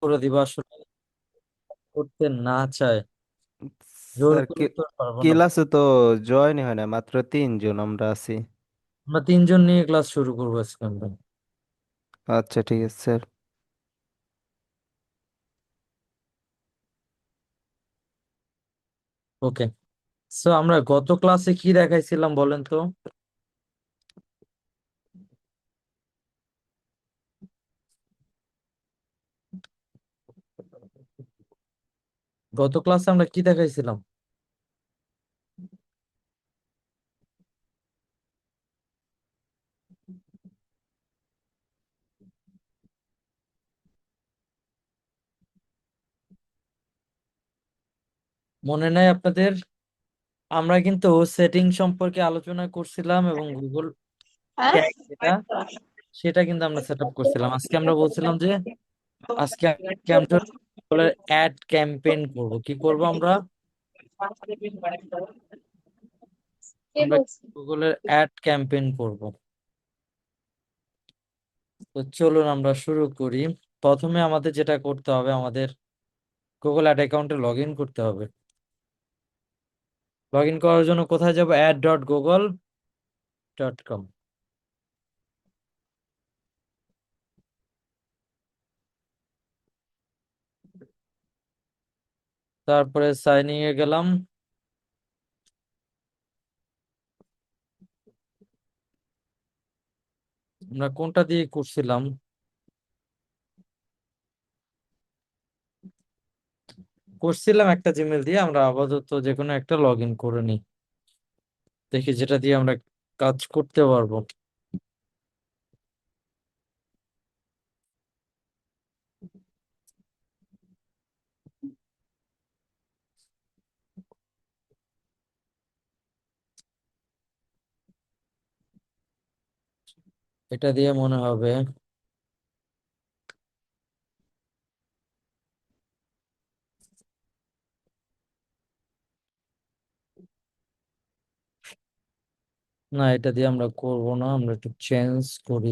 করে দিবা আসলে করতে না চায়, জোর স্যার করে তো আর পারবো না। ক্লাসে তো জয়েন হয় না, মাত্র 3 জন আমরা আছি। আমরা তিনজন নিয়ে ক্লাস শুরু করবো আজকে আমরা। আচ্ছা ঠিক আছে স্যার। ওকে, সো আমরা গত ক্লাসে কি দেখাইছিলাম বলেন তো? গত ক্লাসে আমরা কি দেখাইছিলাম? মনে নাই আপনাদের? আমরা কিন্তু সেটিং সম্পর্কে আলোচনা করছিলাম এবং গুগল যেটা, সেটা কিন্তু আমরা সেট আপ করছিলাম। আজকে আমরা বলছিলাম যে আজকে আমরা গুগলের অ্যাড ক্যাম্পেইন করব। কি করব আমরা? আমরা গুগলের অ্যাড ক্যাম্পেইন করব। তো চলুন আমরা শুরু করি। প্রথমে আমাদের যেটা করতে হবে, আমাদের গুগল অ্যাড অ্যাকাউন্টে লগ ইন করতে হবে। লগ ইন করার জন্য কোথায় যাব? add.google.com। তারপরে সাইন ইন এ গেলাম। আমরা কোনটা দিয়ে করছিলাম? করছিলাম একটা জিমেল দিয়ে। আমরা আপাতত যে কোনো একটা লগ ইন করে নিই, দেখি যেটা দিয়ে আমরা কাজ করতে পারবো। এটা দিয়ে মনে হবে। না, এটা দিয়ে আমরা করব না, আমরা একটু চেঞ্জ করি।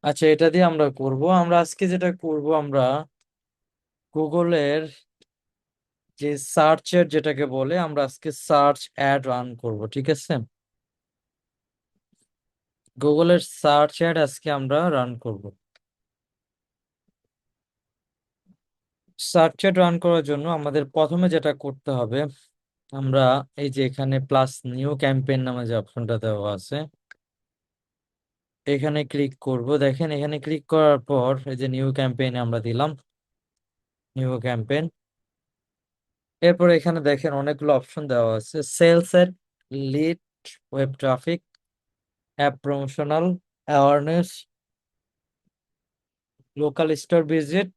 আচ্ছা, এটা দিয়ে আমরা করব। আমরা আজকে যেটা করব, আমরা গুগলের যে সার্চের যেটাকে বলে, আমরা আজকে সার্চ অ্যাড রান করব, ঠিক আছে? গুগলের সার্চ অ্যাড আজকে আমরা রান করব। সার্চ অ্যাড রান করার জন্য আমাদের প্রথমে যেটা করতে হবে, আমরা এই যে এখানে প্লাস নিউ ক্যাম্পেইন নামে যে অপশনটা দেওয়া আছে, এখানে ক্লিক করব। দেখেন, এখানে ক্লিক করার পর এই যে নিউ ক্যাম্পেইনে আমরা দিলাম নিউ ক্যাম্পেইন। এরপর এখানে দেখেন অনেকগুলো অপশন দেওয়া আছে: sales ad, lead, web traffic, app promotional, awareness, local store visit,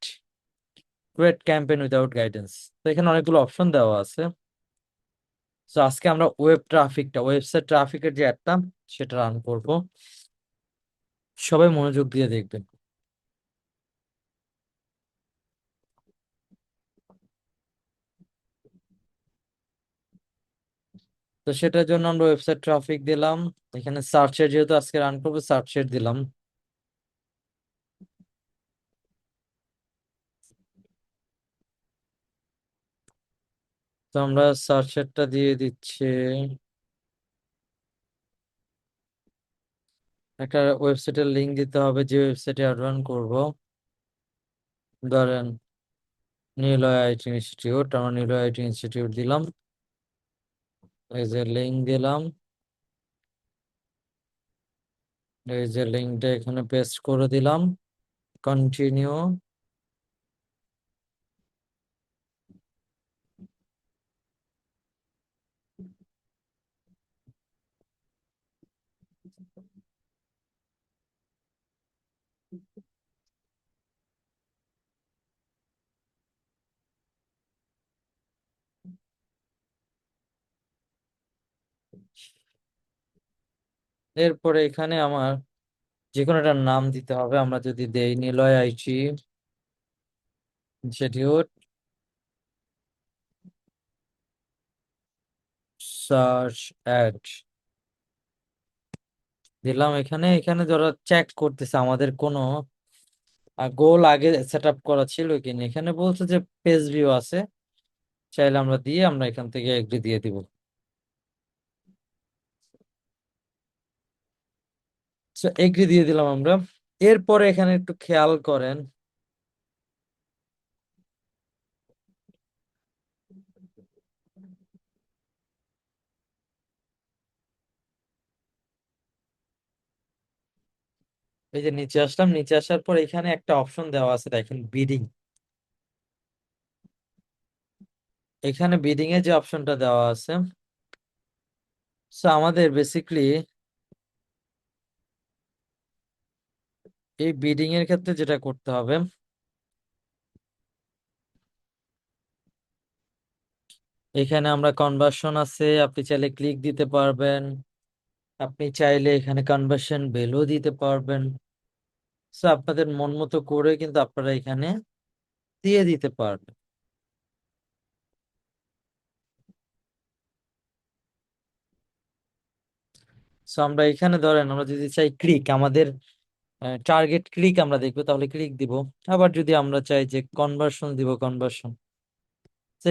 create campaign without guidance. তো এখানে অনেকগুলো অপশন দেওয়া আছে। তো আজকে আমরা ওয়েব ট্রাফিকটা, ওয়েবসাইট ট্রাফিকের যে অ্যাডটা, সেটা রান করব। সবাই মনোযোগ দিয়ে দেখবেন। তো সেটার জন্য আমরা ওয়েবসাইট ট্রাফিক দিলাম। এখানে সার্চের যেহেতু আজকে রান করবো, সার্চের দিলাম। তো আমরা সার্চেরটা দিয়ে দিচ্ছি। একটা ওয়েবসাইটের লিংক দিতে হবে, যে ওয়েবসাইটে রান করব। ধরেন নিলয় আইটি ইনস্টিটিউট, আমরা নিলয় আইটি ইনস্টিটিউট দিলাম। এই যে লিংক দিলাম, এই যে লিংকটা এখানে পেস্ট করে দিলাম। কন্টিনিউ। এরপরে এখানে আমার যে কোনো একটা নাম দিতে হবে। আমরা যদি দেই Niloy Aichi institute search add দিলাম। এখানে এখানে যারা চেক করতেছে আমাদের কোনো গোল আগে সেট আপ করা ছিল কিনা, এখানে বলছে যে পেজ ভিউ আছে, চাইলে আমরা দিয়ে আমরা এখান থেকে এগ্রি দিয়ে দিব। এগ্রি দিয়ে দিলাম আমরা। এরপরে এখানে একটু খেয়াল করেন, এই যে নিচে আসলাম, নিচে আসার পর এখানে একটা অপশন দেওয়া আছে দেখেন বিডিং। এখানে বিডিং এ যে অপশনটা দেওয়া আছে, আমাদের বেসিকলি এই বিডিং এর ক্ষেত্রে যেটা করতে হবে, এখানে আমরা কনভার্সন আছে, আপনি চাইলে ক্লিক দিতে পারবেন, আপনি চাইলে এখানে কনভার্সন ভ্যালু দিতে পারবেন। আপনাদের মন মতো করে কিন্তু আপনারা এখানে দিয়ে দিতে পারবেন। আমরা এখানে ধরেন আমরা যদি চাই ক্লিক, আমাদের টার্গেট ক্লিক আমরা দেখবো, তাহলে ক্লিক দিব। আবার যদি আমরা চাই যে কনভার্সন দিব, কনভার্সন।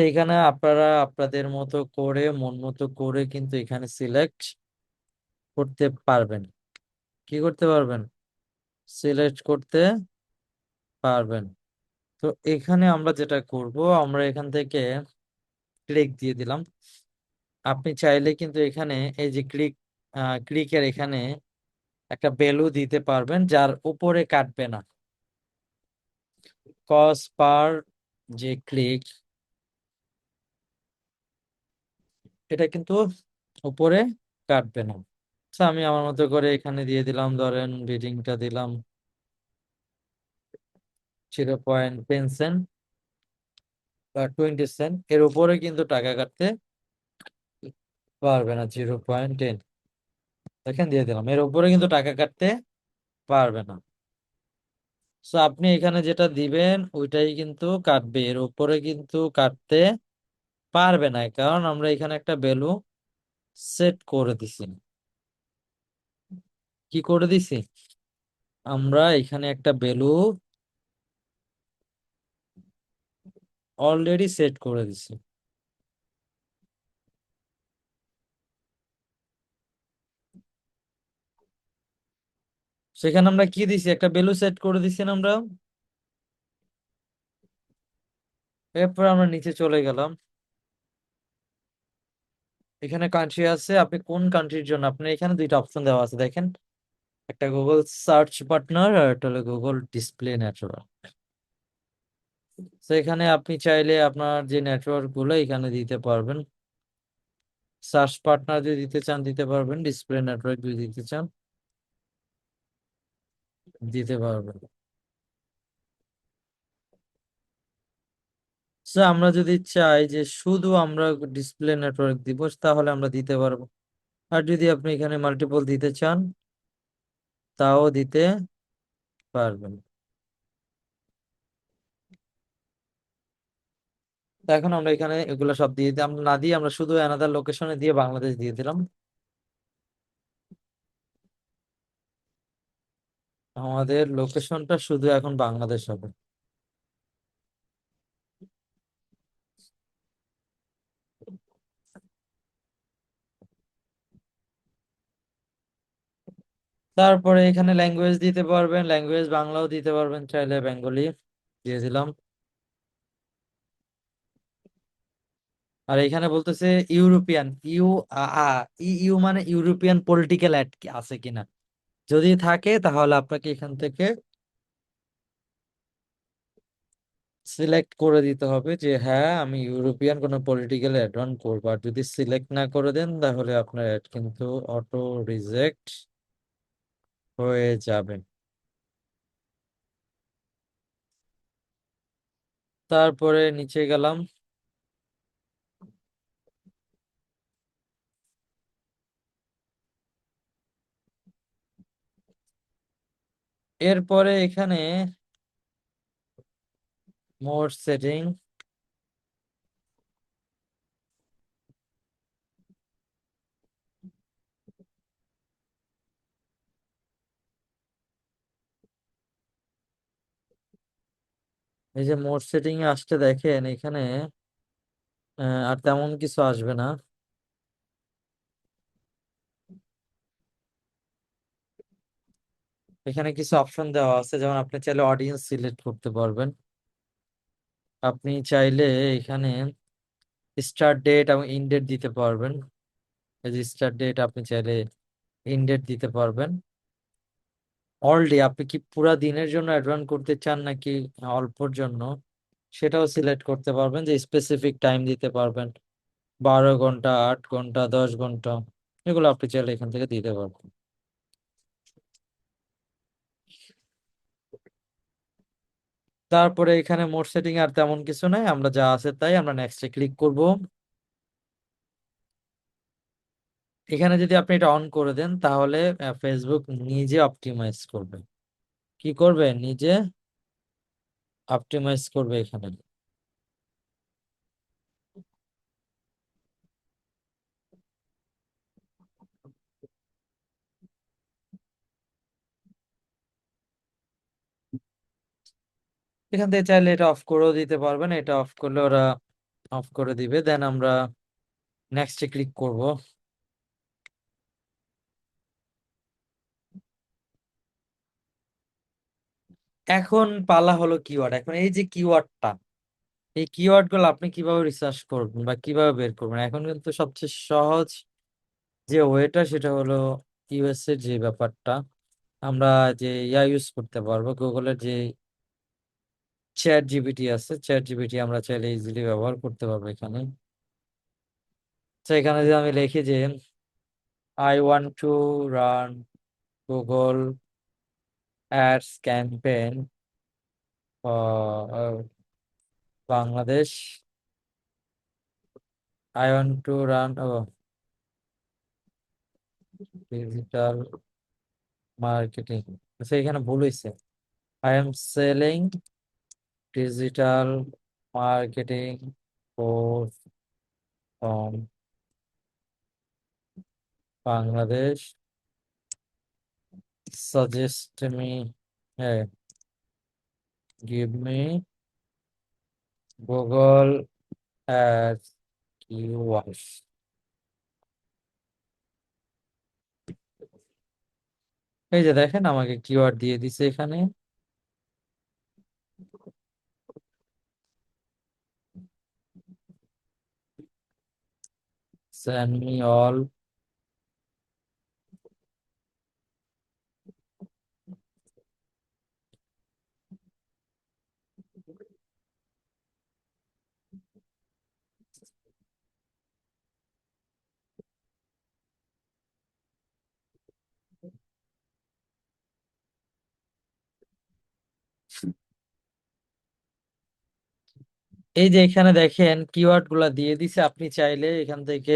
এখানে আপনারা আপনাদের মতো করে মন মতো করে কিন্তু এখানে সিলেক্ট করতে পারবেন। কি করতে পারবেন? সিলেক্ট করতে পারবেন। তো এখানে আমরা যেটা করব, আমরা এখান থেকে ক্লিক দিয়ে দিলাম। আপনি চাইলে কিন্তু এখানে এই যে ক্লিকের এখানে একটা ভ্যালু দিতে পারবেন যার উপরে কাটবে না। কস পার যে ক্লিক, এটা কিন্তু উপরে কাটবে না। আমি আমার মতো করে এখানে দিয়ে দিলাম, ধরেন রিডিংটা দিলাম 0.10 সেন্ট বা 20 সেন্ট, এর উপরে কিন্তু টাকা কাটতে পারবে না। 0.10 দেখেন দিয়ে দিলাম, এর উপরে কিন্তু টাকা কাটতে পারবে না। আপনি এখানে যেটা দিবেন ওইটাই কিন্তু কাটবে, এর উপরে কিন্তু কাটতে পারবে না, কারণ আমরা এখানে একটা ভ্যালু সেট করে দিছি। কি করে দিছি? আমরা এখানে একটা ভ্যালু অলরেডি সেট করে দিছি। সেখানে আমরা কি দিছি, একটা ভ্যালু সেট করে দিছি না আমরা। এরপর আমরা নিচে চলে গেলাম, এখানে কান্ট্রি আছে, আপনি কোন কান্ট্রির জন্য, আপনার এখানে দুইটা অপশন দেওয়া আছে দেখেন, একটা গুগল সার্চ পার্টনার আর একটা হলো গুগল ডিসপ্লে নেটওয়ার্ক। এখানে আপনি চাইলে আপনার যে নেটওয়ার্ক গুলো এখানে দিতে পারবেন। সার্চ পার্টনার যদি দিতে চান দিতে পারবেন, ডিসপ্লে নেটওয়ার্ক যদি দিতে চান দিতে পারবেন। আমরা যদি চাই যে শুধু আমরা ডিসপ্লে নেটওয়ার্ক দিব, তাহলে আমরা দিতে পারবো। আর যদি আপনি এখানে মাল্টিপল দিতে চান তাও দিতে পারবেন। তো এখন আমরা এখানে এগুলো সব দিয়ে দিই, আমরা না দিয়ে আমরা শুধু অ্যানাদার লোকেশনে দিয়ে বাংলাদেশ দিয়ে দিলাম। আমাদের লোকেশনটা শুধু এখন বাংলাদেশ হবে। তারপরে এখানে ল্যাঙ্গুয়েজ দিতে পারবেন, ল্যাঙ্গুয়েজ বাংলাও দিতে পারবেন, চাইলে বেঙ্গলি দিয়ে দিলাম। আর এখানে বলতেছে ইউরোপিয়ান, ইউ মানে ইউরোপিয়ান পলিটিক্যাল অ্যাড আছে কিনা, যদি থাকে তাহলে আপনাকে এখান থেকে সিলেক্ট করে দিতে হবে যে হ্যাঁ আমি ইউরোপিয়ান কোনো পলিটিক্যাল অ্যাড অন করবো। আর যদি সিলেক্ট না করে দেন তাহলে আপনার অ্যাড কিন্তু অটো রিজেক্ট হয়ে যাবে। তারপরে নিচে গেলাম। এরপরে এখানে মোড সেটিং, এই যে মোড সেটিং এ আসতে দেখেন এখানে আর তেমন কিছু আসবে না। এখানে কিছু অপশন দেওয়া আছে, যেমন আপনি চাইলে অডিয়েন্স সিলেক্ট করতে পারবেন। আপনি চাইলে এখানে স্টার্ট ডেট এবং ইন ডেট দিতে পারবেন। এই যে স্টার্ট ডেট, আপনি চাইলে ইন ডেট দিতে পারবেন। অল ডে, আপনি কি পুরা দিনের জন্য অ্যাড রান করতে চান নাকি অল্পর জন্য, সেটাও সিলেক্ট করতে পারবেন। যে স্পেসিফিক টাইম দিতে পারবেন, 12 ঘন্টা, 8 ঘন্টা, 10 ঘন্টা, এগুলো আপনি চাইলে এখান থেকে দিতে পারবেন। তারপরে এখানে মোড সেটিং আর তেমন কিছু নাই, আমরা যা আছে তাই। আমরা নেক্সটে ক্লিক করব। এখানে যদি আপনি এটা অন করে দেন তাহলে ফেসবুক নিজে অপটিমাইজ করবে। কি করবে? নিজে অপটিমাইজ করবে এখানে। এখান থেকে চাইলে এটা অফ করেও দিতে পারবেন, এটা অফ করলে ওরা অফ করে দিবে। দেন আমরা নেক্সটে ক্লিক করব। এখন পালা হলো কিওয়ার্ড। এখন এই যে কিওয়ার্ডটা, এই কিওয়ার্ড গুলো আপনি কিভাবে রিসার্চ করবেন বা কিভাবে বের করবেন? এখন কিন্তু সবচেয়ে সহজ যে ওয়েটা, সেটা হলো ইউএস এর যে ব্যাপারটা, আমরা যে ইউজ করতে পারবো, গুগলের যে চ্যাট জিপিটি আছে, চ্যাট জিপিটি আমরা চাইলে ইজিলি ব্যবহার করতে পারবো এখানে। তো এখানে যে আমি লিখি যে I want to run Google ads campaign Bangladesh, I want to run digital marketing, আচ্ছা এখানে ভুল হয়েছে। I am selling digital marketing course from Bangladesh, suggest me, হ্যাঁ, give me Google ads keywords. এই যে দেখেন আমাকে কিওয়ার্ড দিয়ে দিছে এখানে। Send me all. এই যে এখানে দেখেন কিওয়ার্ড গুলা দিয়ে দিছে, আপনি চাইলে এখান থেকে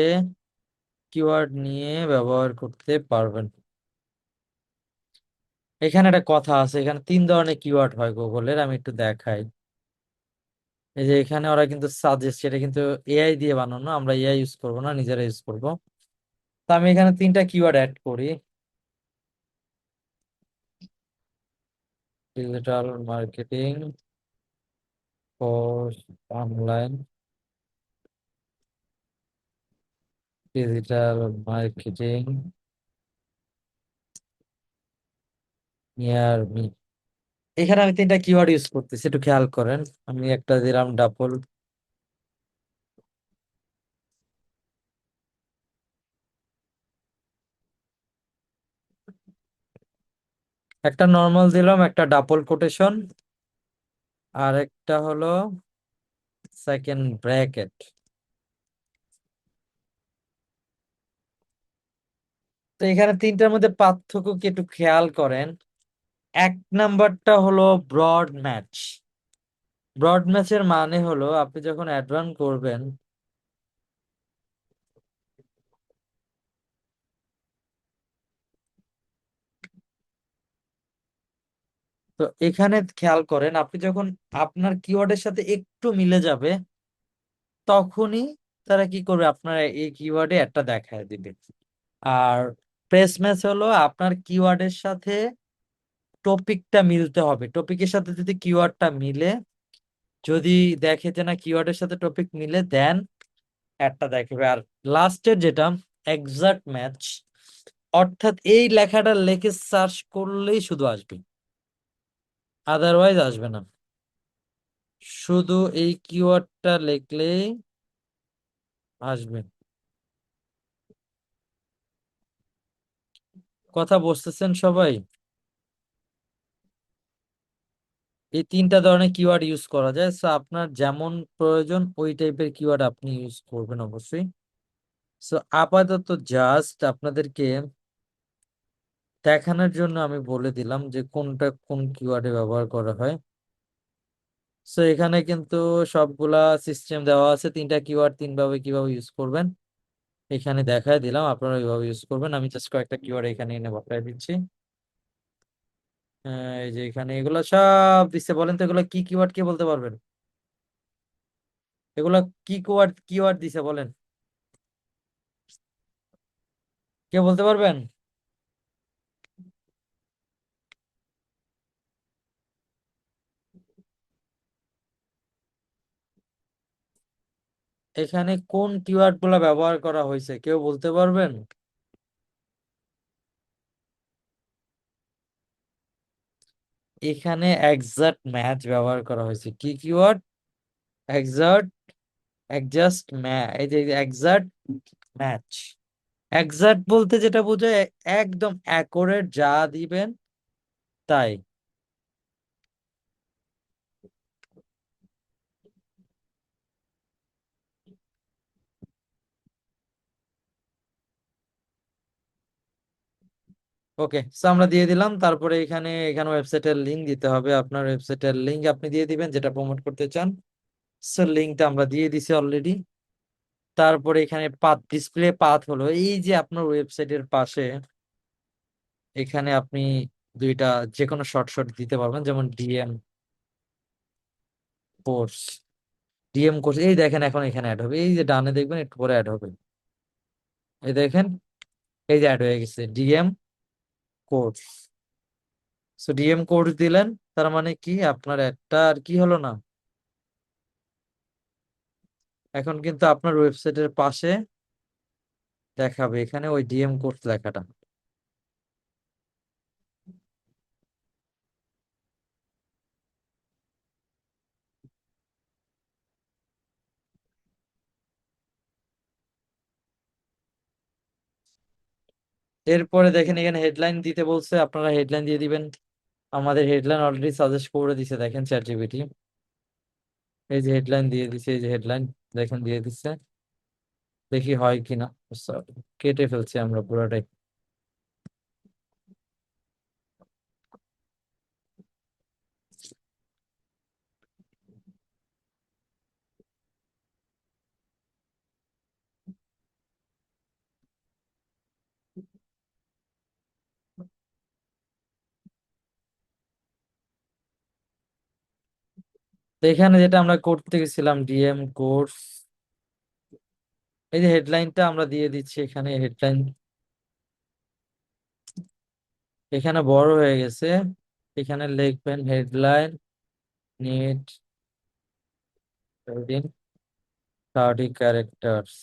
কিওয়ার্ড নিয়ে ব্যবহার করতে পারবেন। এখানে একটা কথা আছে, এখানে 3 ধরনের কিওয়ার্ড হয় গুগলের, আমি একটু দেখাই। এই যে এখানে ওরা কিন্তু সাজেস্ট, এটা কিন্তু এআই দিয়ে বানানো, আমরা এআই ইউজ করবো না, নিজেরা ইউজ করবো। তো আমি এখানে 3টা কিওয়ার্ড অ্যাড করি। Digital marketing course online, digital marketing near me. এখানে আমি 3টা কিওয়ার্ড ইউজ করতেছি, একটু খেয়াল করেন। আমি একটা দিলাম ডাবল, একটা নর্মাল দিলাম, একটা ডাবল কোটেশন, আর একটা হলো সেকেন্ড ব্র্যাকেট। তো এখানে তিনটার মধ্যে পার্থক্য কি একটু খেয়াল করেন। এক নাম্বারটা হলো ব্রড ম্যাচ। ব্রড ম্যাচের মানে হলো আপনি যখন অ্যাডভান্স করবেন, তো এখানে খেয়াল করেন আপনি যখন আপনার কিওয়ার্ডের সাথে একটু মিলে যাবে, তখনই তারা কি করবে, আপনার এই কিওয়ার্ডে একটা দেখায় দিবে। আর প্রেস ম্যাচ হলো আপনার কিওয়ার্ডের সাথে টপিকটা মিলতে হবে। টপিকের সাথে যদি কিওয়ার্ডটা মিলে, যদি দেখে যে না কিওয়ার্ডের সাথে টপিক মিলে, দেন একটা দেখাবে। আর লাস্টের যেটা এক্সাক্ট ম্যাচ, অর্থাৎ এই লেখাটা লিখে সার্চ করলেই শুধু আসবে, আদারওয়াইজ আসবে না। শুধু এই কিওয়ার্ডটা লিখলেই আসবে। কথা বুঝতেছেন সবাই? এই তিনটা ধরনের কিওয়ার্ড ইউজ করা যায়, সো আপনার যেমন প্রয়োজন ওই টাইপের কিওয়ার্ড আপনি ইউজ করবেন অবশ্যই। সো আপাতত জাস্ট আপনাদেরকে দেখানোর জন্য আমি বলে দিলাম যে কোনটা কোন কিওয়ার্ডে ব্যবহার করা হয়। সো এখানে কিন্তু সবগুলা সিস্টেম দেওয়া আছে, তিনটা কিওয়ার্ড তিন ভাবে কিভাবে ইউজ করবেন এখানে দেখায় দিলাম, আপনারা ওইভাবে ইউজ করবেন। আমি জাস্ট কয়েকটা কিওয়ার্ড এখানে এনে বসায় দিচ্ছি। এই যে এখানে এগুলো সব দিচ্ছে, বলেন তো এগুলো কি কিওয়ার্ড, কে বলতে পারবেন? এগুলো কি কিওয়ার্ড কিওয়ার্ড দিছে বলেন, কে বলতে পারবেন? এখানে কোন কিওয়ার্ড গুলা ব্যবহার করা হয়েছে কেউ বলতে পারবেন? এখানে এক্সাক্ট ম্যাচ ব্যবহার করা হয়েছে। কি কিওয়ার্ড? Exact, exact match. এই যে এক্সাক্ট ম্যাচ, এক্সাক্ট বলতে যেটা বোঝায় একদম অ্যাকুরেট, যা দিবেন তাই। ওকে, সো আমরা দিয়ে দিলাম। তারপরে এখানে এখানে ওয়েবসাইটের লিংক দিতে হবে, আপনার ওয়েবসাইটের লিংক আপনি দিয়ে দিবেন যেটা প্রমোট করতে চান। সো লিংকটা আমরা দিয়ে দিছি অলরেডি। তারপরে এখানে পাথ, ডিসপ্লে পাথ হলো এই যে আপনার ওয়েবসাইটের পাশে, এখানে আপনি দুইটা যে কোনো শর্ট শর্ট দিতে পারবেন, যেমন ডিএম কোর্স। ডিএম কোর্স এই দেখেন এখন এখানে অ্যাড হবে, এই যে ডানে দেখবেন একটু পরে অ্যাড হবে, এই দেখেন এই যে অ্যাড হয়ে গেছে DM course. So DM course দিলেন, তার মানে কি আপনার একটা আর কি হলো না, এখন কিন্তু আপনার ওয়েবসাইটের পাশে দেখাবে এখানে ওই ডিএম কোর্স লেখাটা। এরপরে দেখেন এখানে হেডলাইন দিতে বলছে, আপনারা হেডলাইন দিয়ে দিবেন। আমাদের হেডলাইন অলরেডি সাজেস্ট করে দিছে, দেখেন চ্যাট জিপিটি। এই যে হেডলাইন দিয়ে দিছে, এই যে হেডলাইন দেখেন দিয়ে দিচ্ছে, দেখি হয় কিনা। Sorry, কেটে ফেলছি আমরা পুরোটাই। তো এখানে যেটা আমরা করতে গেছিলাম ডিএম কোর্স, এই যে হেডলাইনটা আমরা দিয়ে দিচ্ছি এখানে। হেডলাইন এখানে বড় হয়ে গেছে, এখানে লিখবেন হেডলাইন নিড 30 ক্যারেক্টার্স।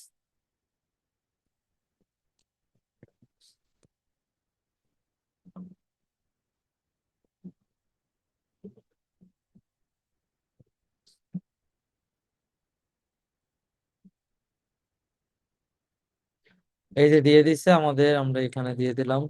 এই যে দিয়ে দিচ্ছে আমাদের, আমরা এখানে দিয়ে দিলাম।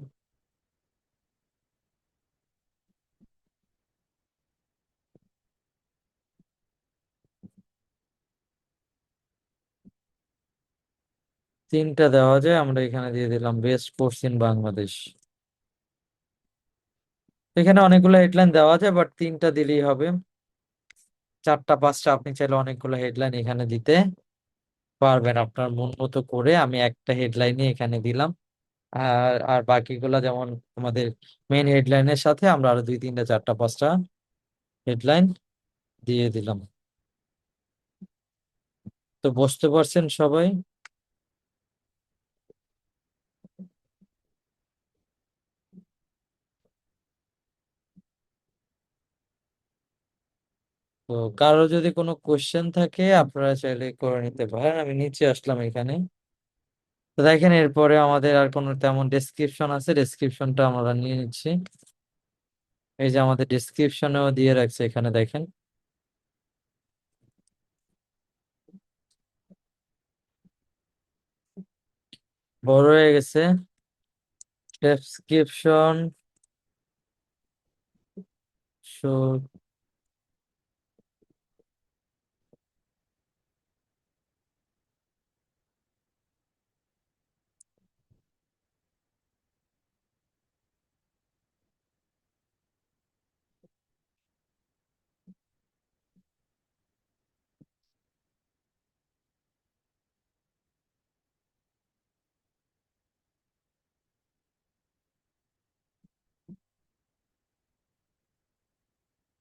তিনটা দেওয়া যায়, আমরা এখানে দিয়ে দিলাম বেস্ট স্পোর্টস ইন বাংলাদেশ। এখানে অনেকগুলো হেডলাইন দেওয়া যায়, বাট তিনটা দিলেই হবে। চারটা পাঁচটা আপনি চাইলে অনেকগুলো হেডলাইন এখানে দিতে পারবেন আপনার মন মতো করে। আমি একটা হেডলাইনই এখানে দিলাম। আর আর বাকিগুলা যেমন আমাদের মেইন হেডলাইনের সাথে আমরা আরো দুই তিনটা চারটা পাঁচটা হেডলাইন দিয়ে দিলাম। তো বুঝতে পারছেন সবাই? তো কারো যদি কোনো কোশ্চেন থাকে আপনারা চাইলে করে নিতে পারেন। আমি নিচে আসলাম এখানে। তো দেখেন এরপরে আমাদের আর কোনো তেমন ডেসক্রিপশন আছে, ডেসক্রিপশনটা আমরা নিয়ে নিচ্ছি। এই যে আমাদের ডেসক্রিপশনেও দিয়ে রাখছে এখানে দেখেন, বড় হয়ে গেছে ডেসক্রিপশন।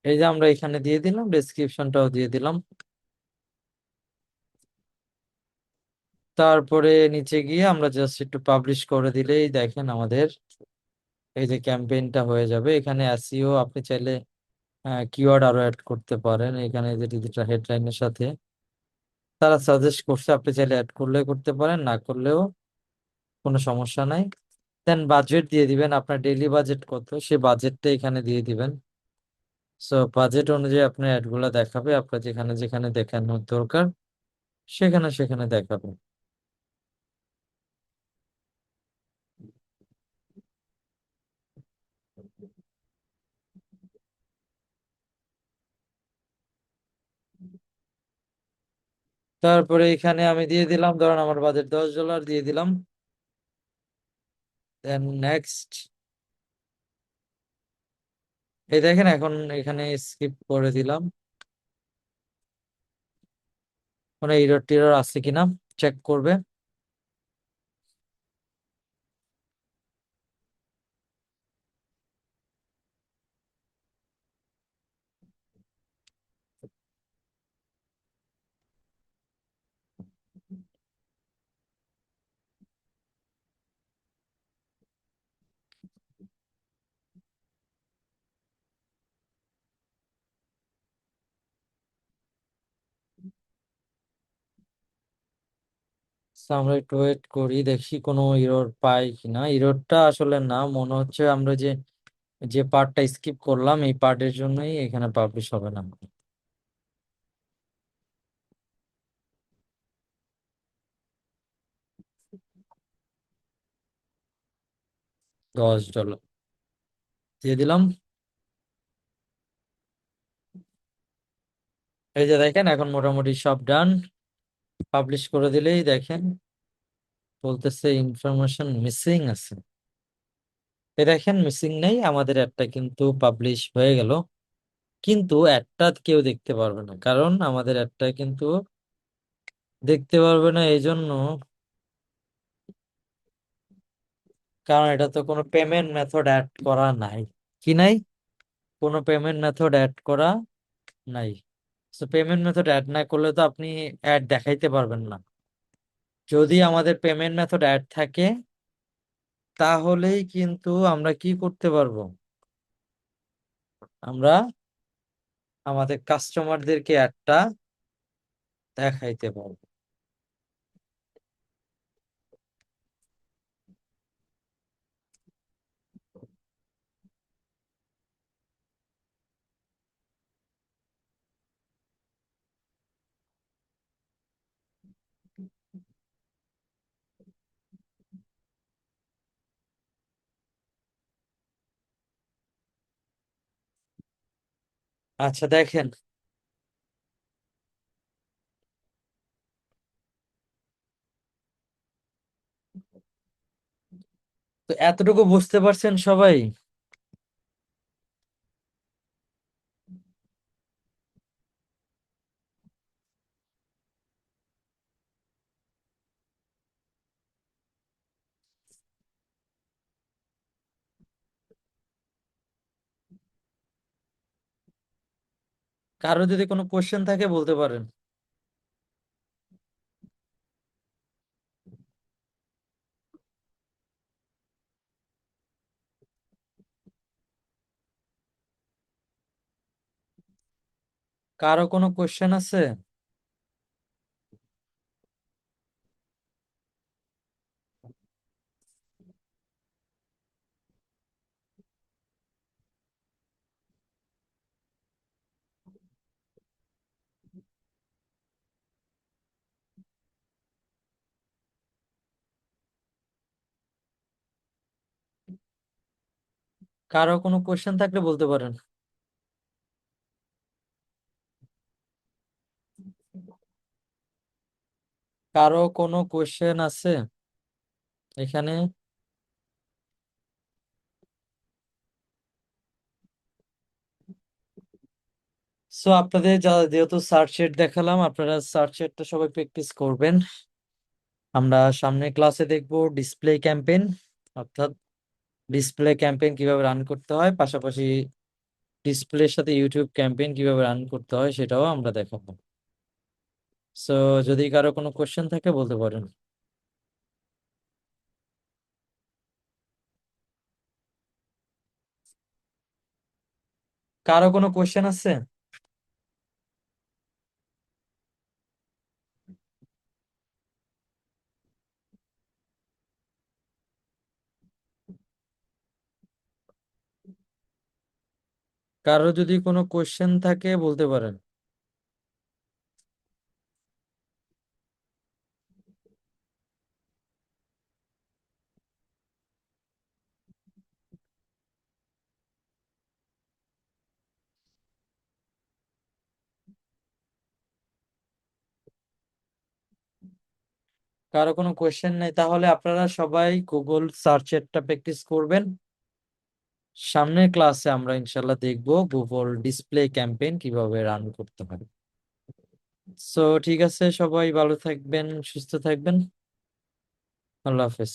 এই যে আমরা এখানে দিয়ে দিলাম, ডেসক্রিপশনটাও দিয়ে দিলাম। তারপরে নিচে গিয়ে আমরা জাস্ট একটু পাবলিশ করে দিলেই দেখেন আমাদের এই যে ক্যাম্পেইনটা হয়ে যাবে। এখানে এসইও আপনি চাইলে কিওয়ার্ড আরো অ্যাড করতে পারেন। এখানে যে ডিজিটাল হেডলাইনের সাথে তারা সাজেস্ট করছে, আপনি চাইলে অ্যাড করলে করতে পারেন, না করলেও কোনো সমস্যা নাই। দেন বাজেট দিয়ে দিবেন, আপনার ডেইলি বাজেট কত সেই বাজেটটা এখানে দিয়ে দিবেন। সো বাজেট অনুযায়ী আপনার অ্যাড গুলা দেখাবে, আপনার যেখানে যেখানে দেখানোর দরকার সেখানে সেখানে দেখাবে। তারপরে এখানে আমি দিয়ে দিলাম, ধরেন আমার বাজেট $10 দিয়ে দিলাম। Then next. এই দেখেন এখন এখানে স্কিপ করে দিলাম, কোনো এরর টিরর আছে কিনা চেক করবে। So, আমরা একটু ওয়েট করি, দেখি কোনো ইরর পাই কিনা। ইররটা আসলে না, মনে হচ্ছে আমরা যে যে পার্টটা স্কিপ করলাম এই পার্টের জন্যই এখানে পাবলিশ হবে না। $10 দিয়ে দিলাম। এই যে দেখেন এখন মোটামুটি সব ডান। পাবলিশ করে দিলেই দেখেন বলতেছে ইনফরমেশন মিসিং আছে। এই দেখেন মিসিং নেই, আমাদের অ্যাডটা কিন্তু পাবলিশ হয়ে গেল। কিন্তু অ্যাডটা কেউ দেখতে পারবে না, কারণ আমাদের অ্যাডটা কিন্তু দেখতে পারবে না এই জন্য, কারণ এটা তো কোনো পেমেন্ট মেথড অ্যাড করা নাই। কি নাই? কোনো পেমেন্ট মেথড অ্যাড করা নাই। তো পেমেন্ট মেথড অ্যাড না করলে তো আপনি অ্যাড দেখাইতে পারবেন না। যদি আমাদের পেমেন্ট মেথড অ্যাড থাকে তাহলেই কিন্তু আমরা কি করতে পারবো, আমরা আমাদের কাস্টমারদেরকে অ্যাডটা দেখাইতে পারবো। আচ্ছা দেখেন, তো এতটুকু বুঝতে পারছেন সবাই? কারো যদি কোনো কোশ্চেন থাকে বলতে পারেন। কারো কোনো কোশ্চেন আছে? কারো কোনো কোশ্চেন থাকলে বলতে পারেন। কারো কোনো কোশ্চেন আছে এখানে? সো আপনাদের যেহেতু সার্চ দেখালাম, আপনারা সার্চ সবাই প্র্যাকটিস করবেন। আমরা সামনের ক্লাসে দেখব ডিসপ্লে ক্যাম্পেইন, অর্থাৎ ডিসপ্লে ক্যাম্পেইন কিভাবে রান করতে হয়, পাশাপাশি ডিসপ্লের সাথে ইউটিউব ক্যাম্পেইন কিভাবে রান করতে হয় সেটাও আমরা দেখাবো। সো যদি কারো কোনো কোশ্চেন থাকে বলতে পারেন। কারো কোনো কোশ্চেন আছে? কারো যদি কোনো কোশ্চেন থাকে বলতে পারেন। কারো কোনো কোশ্চেন নেই, তাহলে আপনারা সবাই গুগল সার্চেরটা প্র্যাকটিস করবেন। সামনের ক্লাসে আমরা ইনশাল্লাহ দেখব গুগল ডিসপ্লে ক্যাম্পেইন কিভাবে রান করতে হয়। সো ঠিক আছে, সবাই ভালো থাকবেন, সুস্থ থাকবেন। আল্লাহ হাফেজ।